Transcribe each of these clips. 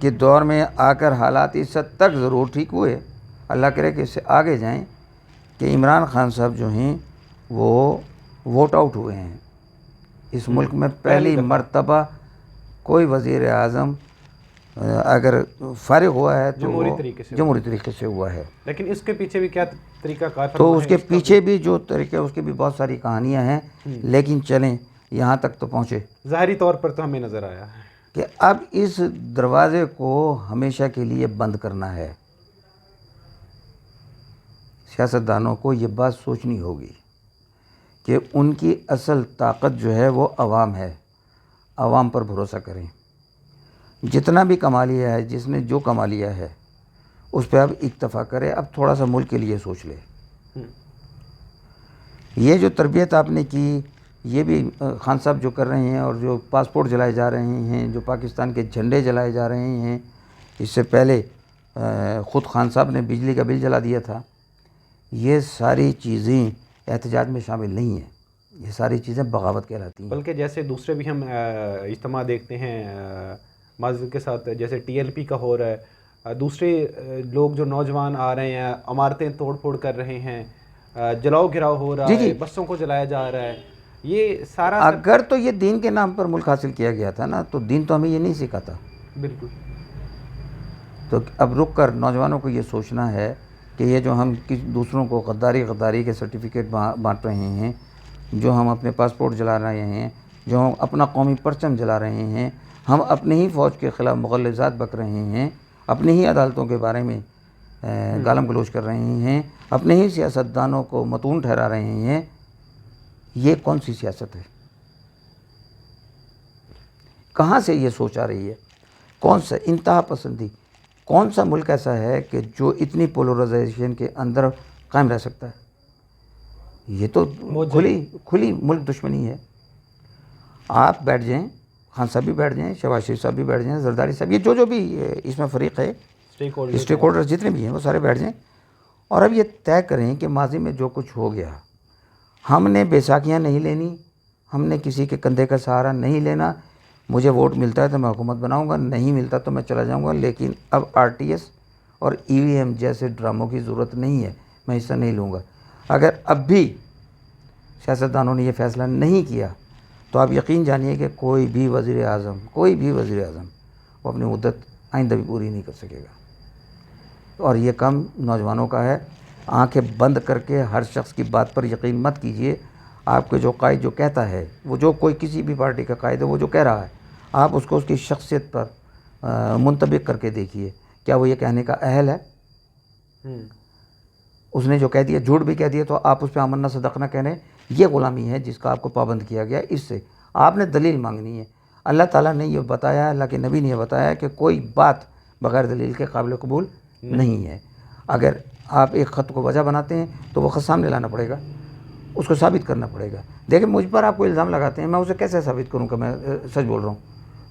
کے دور میں آ کر حالات اس حد تک ضرور ٹھیک ہوئے، اللہ کرے کہ اس سے آگے جائیں، کہ عمران خان صاحب جو ہیں وہ ووٹ آؤٹ ہوئے ہیں۔ اس ملک میں پہلی مرتبہ کوئی وزیر اعظم اگر فارغ ہوا ہے تو جمہوری طریقے سے ہوا ہے۔ لیکن اس کے پیچھے بھی کیا طریقہ کار تو اس کے پیچھے بھی جو طریقے، اس کی بھی بہت ساری کہانیاں ہیں، لیکن چلیں یہاں تک تو پہنچے۔ ظاہری طور پر تو ہمیں نظر آیا ہے کہ اب اس دروازے کو ہمیشہ کے لیے بند کرنا ہے۔ سیاستدانوں کو یہ بات سوچنی ہوگی کہ ان کی اصل طاقت جو ہے وہ عوام ہے، عوام پر بھروسہ کریں۔ جتنا بھی کما لیا ہے، جس نے جو کما لیا ہے اس پہ اب اکتفا کرے، اب تھوڑا سا ملک کے لیے سوچ لے۔ یہ جو تربیت آپ نے کی، یہ بھی خان صاحب جو کر رہے ہیں، اور جو پاسپورٹ جلائے جا رہے ہیں، جو پاکستان کے جھنڈے جلائے جا رہے ہیں، اس سے پہلے خود خان صاحب نے بجلی کا بل جلا دیا تھا، یہ ساری چیزیں احتجاج میں شامل نہیں ہیں، یہ ساری چیزیں بغاوت کہلاتی ہیں۔ بلکہ جیسے دوسرے بھی ہم اجتماع دیکھتے ہیں معذرت کے ساتھ، جیسے ٹی ایل پی کا ہو رہا ہے، دوسرے لوگ جو نوجوان آ رہے ہیں عمارتیں توڑ پھوڑ کر رہے ہیں، جلاؤ گراؤ ہو رہا ہے، بسوں کو جلایا جا رہا ہے، یہ سارا اگر تو یہ دین کے نام پر ملک حاصل کیا گیا تھا نا، تو دین تو ہمیں یہ نہیں سکھاتا۔ بالکل۔ تو اب رک کر نوجوانوں کو یہ سوچنا ہے کہ یہ جو ہم دوسروں کو غداری کے سرٹیفکیٹ بانٹ رہے ہیں، جو ہم اپنے پاسپورٹ جلا رہے ہیں، جو ہم اپنا قومی پرچم جلا رہے ہیں، ہم اپنے ہی فوج کے خلاف مغلظات بک رہے ہیں، اپنی ہی عدالتوں کے بارے میں گالم گلوچ کر رہے ہیں، اپنے ہی سیاستدانوں کو متون ٹھہرا رہے ہیں، یہ کون سی سیاست ہے؟ کہاں سے یہ سوچ آ رہی ہے؟ کون سا انتہا پسندی، کون سا ملک ایسا ہے کہ جو اتنی پولرائزیشن کے اندر قائم رہ سکتا ہے؟ یہ تو کھلی ملک دشمنی ہے۔ آپ بیٹھ جائیں، خان صاحب بھی بیٹھ جائیں، شہباز شریف صاحب بھی بیٹھ جائیں، زرداری صاحب، یہ جو بھی اس میں فریق ہے، اسٹیک ہولڈر جتنے بھی ہیں، وہ سارے بیٹھ جائیں، اور اب یہ طے کریں کہ ماضی میں جو کچھ ہو گیا، ہم نے بیساکھیاں نہیں لینی، ہم نے کسی کے کندھے کا سہارا نہیں لینا، مجھے ووٹ ملتا ہے تو میں حکومت بناؤں گا، نہیں ملتا تو میں چلا جاؤں گا، لیکن اب آر ٹی ایس اور ای وی ایم جیسے ڈراموں کی ضرورت نہیں ہے، میں حصہ نہیں لوں گا۔ اگر اب بھی سیاستدانوں نے یہ فیصلہ نہیں کیا تو آپ یقین جانیے کہ کوئی بھی وزیر اعظم وہ اپنی مدت آئندہ بھی پوری نہیں کر سکے گا۔ اور یہ کام نوجوانوں کا ہے۔ آنکھیں بند کر کے ہر شخص کی بات پر یقین مت کیجیے۔ آپ کے جو قائد جو کہتا ہے، وہ جو کوئی کسی بھی پارٹی کا قائد ہے، وہ جو کہہ رہا ہے، آپ اس کو اس کی شخصیت پر منطبق کر کے دیکھیے، کیا وہ یہ کہنے کا اہل ہے؟ اس نے جو کہہ دیا، جھوٹ بھی کہہ دیا، تو آپ اس پہ آمنا صدقنا کہہ رہے ہیں۔ یہ غلامی ہے جس کا آپ کو پابند کیا گیا۔ اس سے آپ نے دلیل مانگنی ہے۔ اللہ تعالیٰ نے یہ بتایا، اللہ کے نبی نے یہ بتایا کہ کوئی بات بغیر دلیل کے قابل قبول نہیں ہے۔ اگر آپ ایک خط کو وجہ بناتے ہیں تو وہ خط سامنے لانا پڑے گا، اس کو ثابت کرنا پڑے گا۔ دیکھیں مجھ پر آپ کو الزام لگاتے ہیں، میں اسے کیسے ثابت کروں کہ میں سچ بول رہا ہوں؟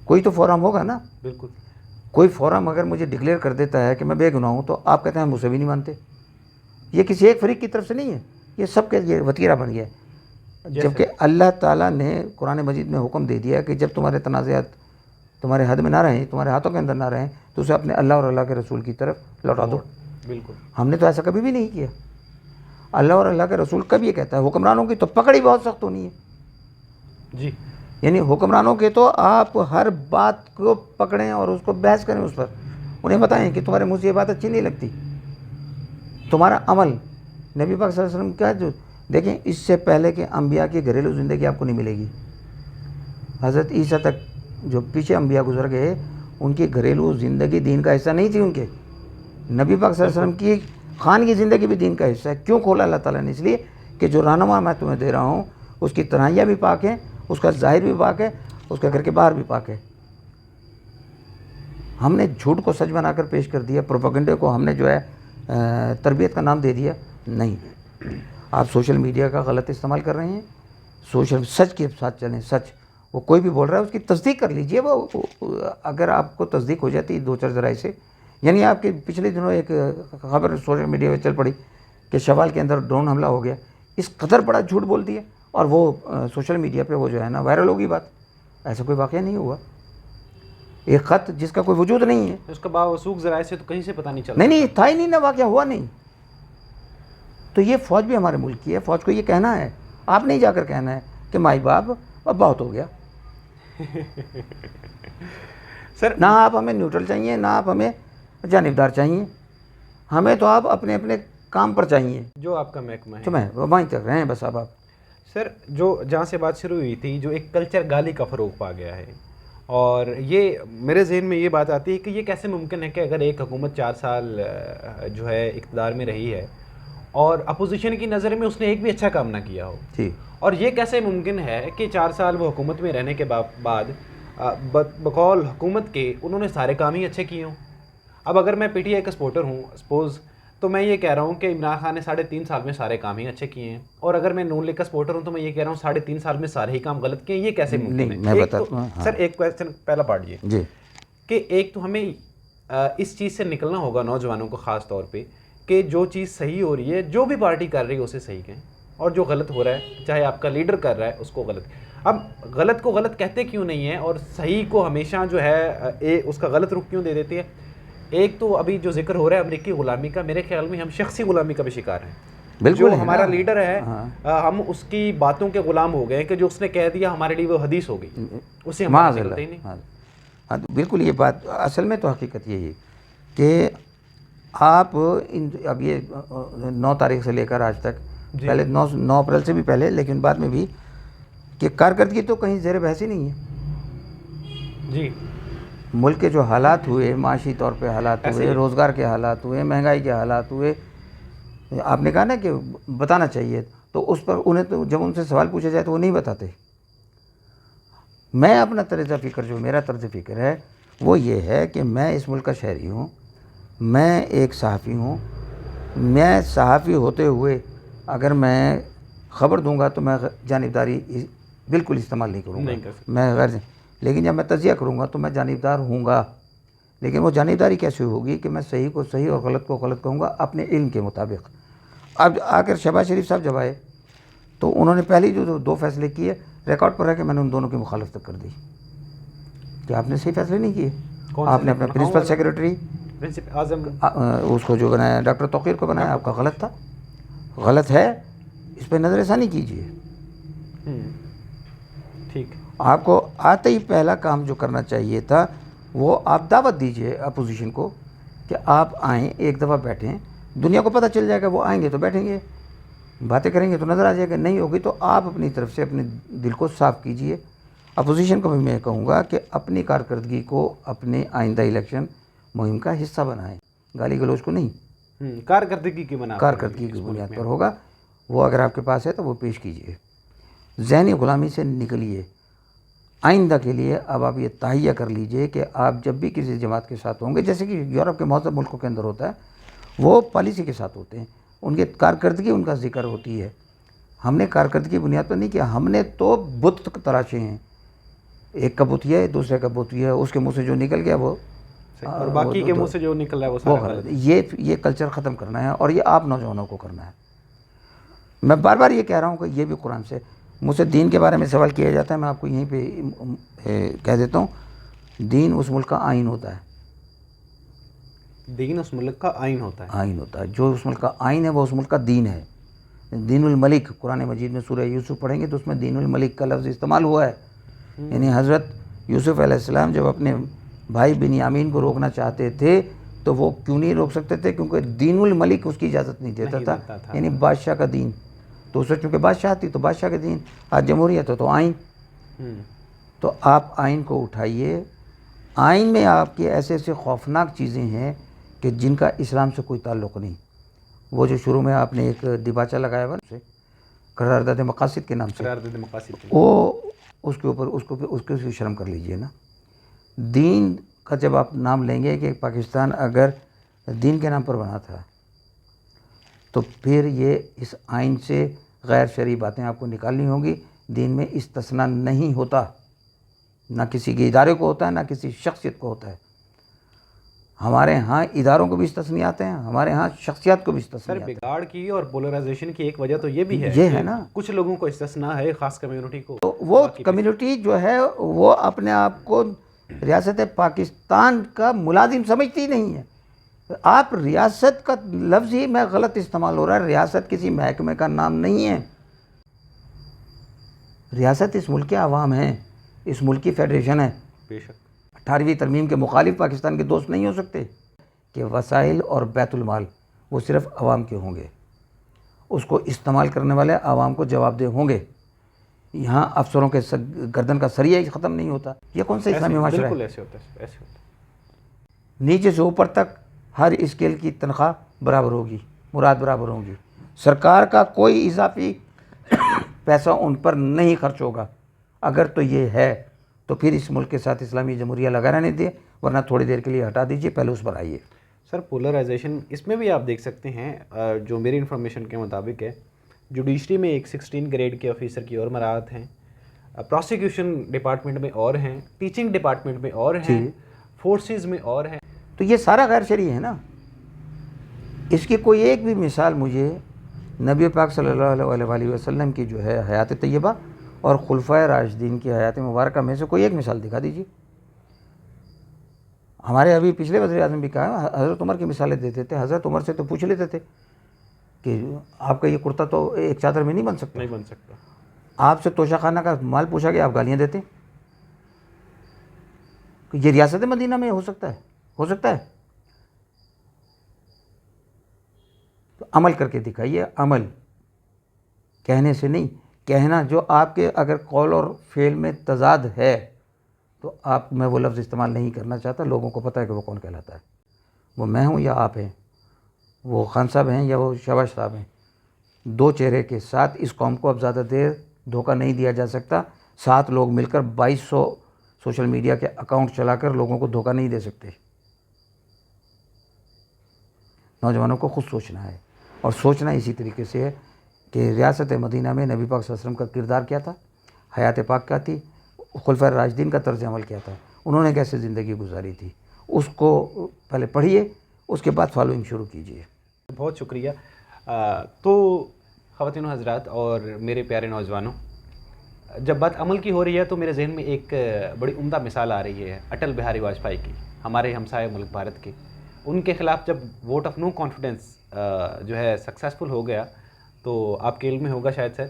کوئی تو فورم ہوگا نا۔ بالکل۔ کوئی فورم اگر مجھے ڈکلیئر کر دیتا ہے کہ میں بے گناہ ہوں، تو آپ کہتے ہیں ہم اسے بھی نہیں مانتے۔ یہ کسی ایک فریق کی طرف سے نہیں ہے، یہ سب کے یہ وتیرہ بن گیا ہے۔ جبکہ اللہ تعالیٰ نے قرآن مجید میں حکم دے دیا کہ جب تمہارے تنازعات تمہارے حد میں نہ رہیں، تمہارے ہاتھوں کے اندر نہ رہیں، تو اسے اپنے اللہ اور اللہ کے رسول کی طرف لوٹا دو۔ بالکل۔ ہم نے تو ایسا کبھی بھی نہیں کیا۔ اللہ اور اللہ کے رسول کب یہ کہتا ہے؟ حکمرانوں کی تو پکڑ بہت سخت ہونی ہے۔ جی، یعنی حکمرانوں کے تو آپ ہر بات کو پکڑیں اور اس کو بحث کریں، اس پر انہیں بتائیں کہ تمہارے منہ سے یہ بات اچھی نہیں لگتی، تمہارا عمل نبی پاک صلی اللہ علیہ وسلم کیا جو دیکھیں، اس سے پہلے کہ انبیاء کی گھریلو زندگی آپ کو نہیں ملے گی۔ حضرت عیسیٰ تک جو پیچھے انبیاء گزر گئے، ان کی گھریلو زندگی دین کا حصہ نہیں تھی۔ ان کے نبی پاک صلی اللہ علیہ وسلم کی خان کی زندگی بھی دین کا حصہ ہے۔ کیوں کھولا اللہ تعالیٰ نے؟ اس لیے کہ جو رہنما میں تمہیں دے رہا ہوں، اس کی تنہائیاں بھی پاک ہیں، اس کا ظاہر بھی پاک ہے، اس کے گھر کے باہر بھی پاک ہے۔ ہم نے جھوٹ کو سچ بنا کر پیش کر دیا، پروپیگنڈے کو ہم نے جو ہے تربیت کا نام دے دیا۔ نہیں، آپ سوشل میڈیا کا غلط استعمال کر رہے ہیں۔ سچ کے ساتھ چلیں۔ سچ، وہ کوئی بھی بول رہا ہے اس کی تصدیق کر لیجئے۔ وہ اگر آپ کو تصدیق ہو جاتی ہے 2-4 ذرائع سے، یعنی آپ کے پچھلے دنوں ایک خبر سوشل میڈیا پہ چل پڑی کہ شوال کے اندر ڈرون حملہ ہو گیا، اس قدر بڑا جھوٹ بول دیا، اور وہ سوشل میڈیا پہ وہ جو ہے نا وائرل ہوگی بات۔ ایسا کوئی واقعہ نہیں ہوا۔ ایک خط جس کا کوئی وجود نہیں ہے. اس کا باوثوق ذرائع سے تو کہیں سے پتہ نہیں چلتا. نہیں تھا ہی نہیں نا, واقعہ ہوا نہیں. تو یہ فوج بھی ہمارے ملک کی ہے, فوج کو یہ کہنا ہے, آپ نہیں جا کر کہنا ہے کہ مائی باپ اب بہت ہو گیا. سر نہ آپ ہمیں نیوٹرل چاہیے, نہ آپ ہمیں جانبدار چاہیے, ہمیں تو آپ اپنے اپنے کام پر چاہیے جو آپ کا محکمہ ہے. تو میں وہیں تک رہیں بس. اب آپ سر جو جہاں سے بات شروع ہوئی تھی, جو ایک کلچر گالی کا فروغ پا گیا ہے, اور یہ میرے ذہن میں یہ بات آتی ہے کہ یہ کیسے ممکن ہے کہ اگر ایک حکومت 4 سال جو ہے اقتدار میں رہی ہے اور اپوزیشن کی نظر میں اس نے ایک بھی اچھا کام نہ کیا ہو, جی, اور یہ کیسے ممکن ہے کہ 4 سال وہ حکومت میں رہنے کے بعد بقول حکومت کے انہوں نے سارے کام ہی اچھے کیے ہوں. اب اگر میں پی ٹی آئی کا سپورٹر ہوں سپوز, تو میں یہ کہہ رہا ہوں کہ عمران خان نے 3.5 سال میں سارے کام ہی اچھے کیے ہیں, اور اگر میں نون لیگ کا سپورٹر ہوں تو میں یہ کہہ رہا ہوں 3.5 سال میں سارے ہی کام غلط کیے ہیں. یہ کیسے ممکن ہے؟ میں بتاتا ہوں. سر ایک کویسچن پہلا پارٹ یہ جی, کہ ایک تو ہمیں اس چیز سے نکلنا ہوگا نوجوانوں کو خاص طور پہ کہ جو چیز صحیح ہو رہی ہے, جو بھی پارٹی کر رہی ہے اسے صحیح کہیں, اور جو غلط ہو رہا ہے چاہے آپ کا لیڈر کر رہا ہے اس کو غلط. اب غلط کو غلط کہتے کیوں نہیں ہیں اور صحیح کو ہمیشہ جو ہے اس کا غلط رخ کیوں دے دیتی ہے؟ ایک تو ابھی جو ذکر ہو رہا ہے امریکی غلامی کا, میرے خیال میں ہم شخصی غلامی کا بھی شکار ہیں. بالکل جو ہمارا لیڈر ہے ہم اس کی باتوں کے غلام ہو گئے کہ جو اس نے کہہ دیا ہمارے لیے وہ حدیث ہو گئی, اسے ہم نکلتے ہی نہیں. بالکل یہ بات اصل میں تو حقیقت یہی ہے کہ آپ اب یہ 9 تاریخ سے لے کر آج تک, پہلے 9 اپریل سے بھی پہلے, لیکن بعد میں بھی, کہ کارکردگی تو کہیں زیر بحث ہی نہیں ہے. جی, ملک کے جو حالات ہوئے, معاشی طور پہ حالات ہوئے, روزگار کے حالات ہوئے, مہنگائی کے حالات ہوئے, آپ نے کہا نا کہ بتانا چاہیے, تو اس پر انہیں تو جب ان سے سوال پوچھا جائے تو وہ نہیں بتاتے. میں اپنا طرز فکر, جو میرا طرز فکر ہے وہ یہ ہے کہ میں اس ملک کا شہری ہوں, میں ایک صحافی ہوں. میں صحافی ہوتے ہوئے اگر میں خبر دوں گا تو میں جانبداری بالکل استعمال نہیں کروں گا, میں غیر, لیکن جب میں تجزیہ کروں گا تو میں جانبدار ہوں گا. لیکن وہ جانبداری کیسے ہوگی کہ میں صحیح کو صحیح اور غلط کو غلط کہوں گا اپنے علم کے مطابق. اب آ کر شہباز شریف صاحب جب آئے تو انہوں نے پہلے جو 2 فیصلے کیے, ریکارڈ پر رہ کے میں نے ان دونوں کی مخالفت کر دی کہ آپ نے صحیح فیصلے نہیں کیے. آپ نے اپنا پرنسپل سیکریٹری اس کو جو بنایا, ڈاکٹر توقیر کو بنایا, آپ کا غلط تھا, غلط ہے, اس پہ نظر ثانی کیجیے. ٹھیک, آپ کو آتے ہی پہلا کام جو کرنا چاہیے تھا وہ آپ دعوت دیجئے اپوزیشن کو کہ آپ آئیں, ایک دفعہ بیٹھیں, دنیا کو پتہ چل جائے گا, وہ آئیں گے تو بیٹھیں گے, باتیں کریں گے تو نظر آ جائے گا, نہیں ہوگی تو آپ اپنی طرف سے اپنے دل کو صاف کیجئے. اپوزیشن کو بھی میں کہوں گا کہ اپنی کارکردگی کو اپنے آئندہ الیکشن مہم کا حصہ بنائیں, گالی گلوچ کو نہیں. کارکردگی کی بنیاد پر ہوگا وہ, اگر آپ کے پاس ہے تو وہ پیش کیجئے. ذہنی غلامی سے نکلیے. آئندہ کے لیے اب آپ یہ تہیہ کر لیجئے کہ آپ جب بھی کسی جماعت کے ساتھ ہوں گے, جیسے کہ یورپ کے مہذب ملکوں کے اندر ہوتا ہے, وہ پالیسی کے ساتھ ہوتے ہیں, ان کی کارکردگی ان کا ذکر ہوتی ہے. ہم نے کارکردگی بنیاد پر نہیں کیا, ہم نے تو بت تراشے ہیں. ایک کا بت یہ ہے, دوسرے کا بت یہ ہے, اس کے منہ سے جو نکل گیا وہ, اور باقی کے منہ سے جو نکل رہا ہے وہ سارا غلط. یہ کلچر ختم کرنا ہے, اور یہ آپ نوجوانوں کو کرنا ہے. میں بار بار یہ کہہ رہا ہوں کہ یہ بھی قرآن سے, مجھ سے دین کے بارے میں سوال کیا جاتا ہے, میں آپ کو یہیں پہ کہہ دیتا ہوں, دین اس ملک کا آئین ہوتا ہے. دین اس ملک کا آئین ہوتا ہے. آئین ہوتا ہے, جو اس ملک کا آئین ہے وہ اس ملک کا دین ہے. دین الملک, قرآن مجید میں سورہ یوسف پڑھیں گے تو اس میں دین الملک کا لفظ استعمال ہوا ہے. یعنی حضرت یوسف علیہ السلام جب اپنے بھائی بنیامین کو روکنا چاہتے تھے تو وہ کیوں نہیں روک سکتے تھے؟ کیونکہ دین الملک اس کی اجازت نہیں دیتا تھا, یعنی بادشاہ کا دین. تو اس وقت چونکہ بادشاہ تھی تو بادشاہ کے دین, آج جمہوریت ہے تو آئین. تو آپ آئین کو اٹھائیے. آئین میں آپ کی ایسے ایسے خوفناک چیزیں ہیں کہ جن کا اسلام سے کوئی تعلق نہیں. وہ جو شروع میں آپ نے ایک دیباچہ لگایا ہوا سے قرارداد مقاصد کے نام سے, وہ اس کے اوپر اس کو شرم کر لیجئے نا. دین کا جب آپ نام لیں گے کہ پاکستان اگر دین کے نام پر بنا تھا تو پھر یہ اس آئین سے غیر شرعی باتیں آپ کو نکالنی ہوں گی. دین میں استثناء نہیں ہوتا, نہ کسی کے ادارے کو ہوتا ہے, نہ کسی شخصیت کو ہوتا ہے. ہمارے ہاں اداروں کو بھی استثناءات ہیں, ہمارے ہاں شخصیات کو بھی استثناءات ہیں. بگاڑ کی اور پولرائزیشن کی ایک وجہ تو یہ بھی ہے, یہ ہے نا, کچھ لوگوں کو استثناء ہے, خاص کمیونٹی کو. تو وہ کمیونٹی جو ہے وہ اپنے آپ کو ریاست پاکستان کا ملازم سمجھتی نہیں ہے. آپ ریاست کا لفظ ہی میں غلط استعمال ہو رہا ہے. ریاست کسی محکمے کا نام نہیں ہے. ریاست اس ملک کے عوام ہیں, اس ملک کی فیڈریشن ہے. بے شک. 18ویں ترمیم کے مخالف پاکستان کے دوست نہیں ہو سکتے کہ وسائل اور بیت المال وہ صرف عوام کے ہوں گے, اس کو استعمال کرنے والے عوام کو جواب دہ ہوں گے. یہاں افسروں کے گردن کا سریہ ہی ختم نہیں ہوتا. یہ کون سا اسلامی معاشرہ ہے؟ بالکل ایسے ہوتا ہے, ایسے ہوتا ہے. نیچے سے اوپر تک ہر اسکیل کی تنخواہ برابر ہوگی, مراد برابر ہوں گی. سرکار کا کوئی اضافی پیسہ ان پر نہیں خرچ ہوگا. اگر تو یہ ہے تو پھر اس ملک کے ساتھ اسلامی جمہوریہ لگا رہنے دیں, ورنہ تھوڑی دیر کے لیے ہٹا دیجیے, پہلے اس پر آئیے. سر پولرائزیشن اس میں بھی آپ دیکھ سکتے ہیں, جو میری انفارمیشن کے مطابق ہے, جوڈیشری میں ایک 16 گریڈ کے آفیسر کی اور مراعات ہیں, پروسیکیوشن ڈپارٹمنٹ میں اور ہیں, ٹیچنگ ڈپارٹمنٹ میں اور ہیں, فورسز میں اور ہیں. تو یہ سارا غیر شرعی ہے نا. اس کی کوئی ایک بھی مثال مجھے نبی پاک صلی اللہ علیہ وسلم کی جو ہے حیات طیبہ اور خلفائے راشدین کی حیات مبارکہ میں سے کوئی ایک مثال دکھا دیجیے. ہمارے ابھی پچھلے وزیر اعظم بھی کہا, حضرت عمر کی مثالیں دیتے تھے. حضرت عمر سے تو پوچھ لیتے تھے کہ آپ کا یہ کرتا تو ایک چادر میں نہیں بن سکتا. نہیں بن سکتا. آپ سے توشہ خانہ کا مال پوچھا کہ آپ گالیاں دیتے ہیں. یہ ریاست مدینہ میں ہو سکتا ہے؟ ہو سکتا ہے؟ تو عمل کر کے دکھائیے. عمل کہنے سے نہیں, کہنا جو آپ کے اگر قول اور فعل میں تضاد ہے تو آپ, میں وہ لفظ استعمال نہیں کرنا چاہتا. لوگوں کو پتہ ہے کہ وہ کون کہلاتا ہے. وہ میں ہوں یا آپ ہیں, وہ خان صاحب ہیں یا وہ شہباز صاحب ہیں. دو چہرے کے ساتھ اس قوم کو اب زیادہ دیر دھوکہ نہیں دیا جا سکتا. 7 لوگ مل کر 2200 سوشل میڈیا کے اکاؤنٹ چلا کر لوگوں کو دھوکہ نہیں دے سکتے. نوجوانوں کو خود سوچنا ہے, اور سوچنا اسی طریقے سے ہے کہ ریاست مدینہ میں نبی پاک صلی اللہ علیہ وسلم کا کردار کیا تھا, حیات پاک کیا تھی, خلفائے راشدین کا طرز عمل کیا تھا, انہوں نے کیسے زندگی گزاری تھی. اس کو پہلے پڑھیے, اس کے بعد فالوئنگ شروع کیجیے. بہت شکریہ. تو خواتین و حضرات اور میرے پیارے نوجوانوں, جب بات عمل کی ہو رہی ہے تو میرے ذہن میں ایک بڑی عمدہ مثال آ رہی ہے اٹل بہاری واجپئی کی, ہمارے ہمسائے ملک بھارت کے. ان کے خلاف جب ووٹ آف نو کانفیڈنس جو ہے سکسیزفل ہو گیا, تو آپ کے علم میں ہوگا شاید سر,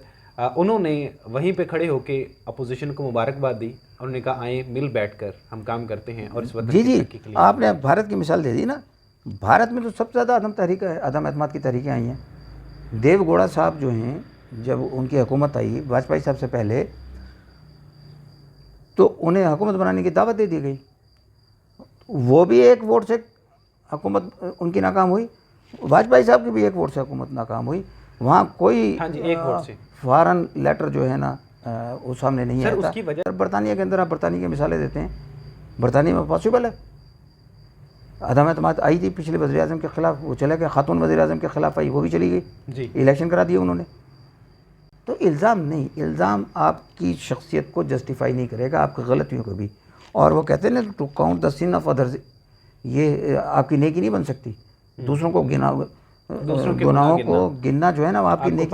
انہوں نے وہیں پہ کھڑے ہو کے اپوزیشن کو مبارکباد دی. انہوں نے کہا آئیں مل بیٹھ کر ہم کام کرتے ہیں اور اس وطن کی ترقی کے لیے. آپ نے بھارت کی مثال دے دی نا. بھارت میں تو سب سے زیادہ عدم اعتماد کی تحریکیں آئی ہیں. دیو گوڑا صاحب جو ہیں, جب ان کی حکومت آئی واجپئی صاحب سے پہلے, تو انہیں حکومت بنانے کی دعوت دے دی گئی. وہ بھی ایک ووٹ سے حکومت ان کی ناکام ہوئی, واجپئی صاحب کی بھی ایک ووٹ سے حکومت ناکام ہوئی. وہاں کوئی ایک ووٹ سے فارن لیٹر جو ہے نا وہ سامنے نہیں سر. آتا. اس کی وجہ برطانیہ کے اندر آپ برطانیہ کی مثالیں دیتے ہیں, برطانیہ میں پاسبل ہے. عدم اعتماد آئی تھی پچھلے وزیر اعظم کے خلاف, وہ چلے گئے. خاتون وزیر اعظم کے خلاف آئی, وہ بھی چلی گئی. جی, الیکشن کرا دیے انہوں نے. تو الزام نہیں, الزام آپ کی شخصیت کو جسٹیفائی نہیں کرے گا, آپ کی غلطیوں کو بھی. اور وہ کہتے ہیں نا to count the sin of others, یہ آپ کی نیکی نہیں بن سکتی. دوسروں کو گناہوں کو گننا جو ہے نا وہ آپ کی نیکی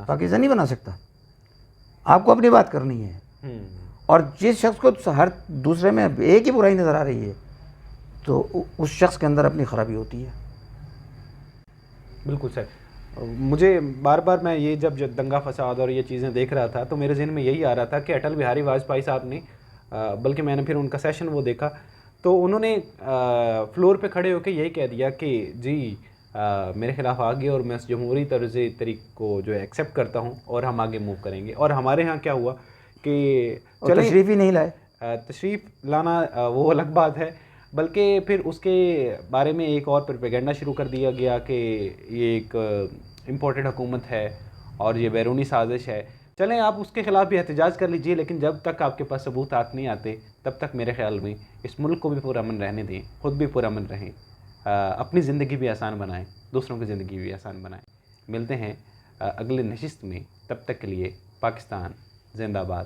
پاکیزہ نہیں بنا سکتا. آپ کو اپنی بات کرنی ہے. اور جس شخص کو ہر دوسرے میں ایک ہی برائی نظر آ رہی ہے تو اس شخص کے اندر اپنی خرابی ہوتی ہے. بالکل سر. مجھے بار بار میں یہ جب دنگا فساد اور یہ چیزیں دیکھ رہا تھا تو میرے ذہن میں یہی آ رہا تھا کہ اٹل بہاری واجپئی صاحب نے, بلکہ میں نے پھر ان کا سیشن وہ دیکھا تو انہوں نے فلور پہ کھڑے ہو کے یہی کہہ دیا کہ جی میرے خلاف آگے, اور میں اس جمہوری طرز طریق کو جو ہے ایکسیپٹ کرتا ہوں اور ہم آگے موو کریں گے. اور ہمارے ہاں کیا ہوا کہ چلیں, تشریف ہی نہیں لائے. تشریف لانا وہ الگ بات ہے, بلکہ پھر اس کے بارے میں ایک اور پروپیگنڈا شروع کر دیا گیا کہ یہ ایک امپورٹڈ حکومت ہے اور یہ بیرونی سازش ہے. چلیں آپ اس کے خلاف بھی احتجاج کر لیجئے, لیکن جب تک آپ کے پاس ثبوتات نہیں آتے تب تک میرے خیال میں اس ملک کو بھی پرامن رہنے دیں, خود بھی پرامن رہیں, اپنی زندگی بھی آسان بنائیں, دوسروں کی زندگی بھی آسان بنائیں. ملتے ہیں اگلے نشست میں, تب تک کے لیے پاکستان زندہ باد.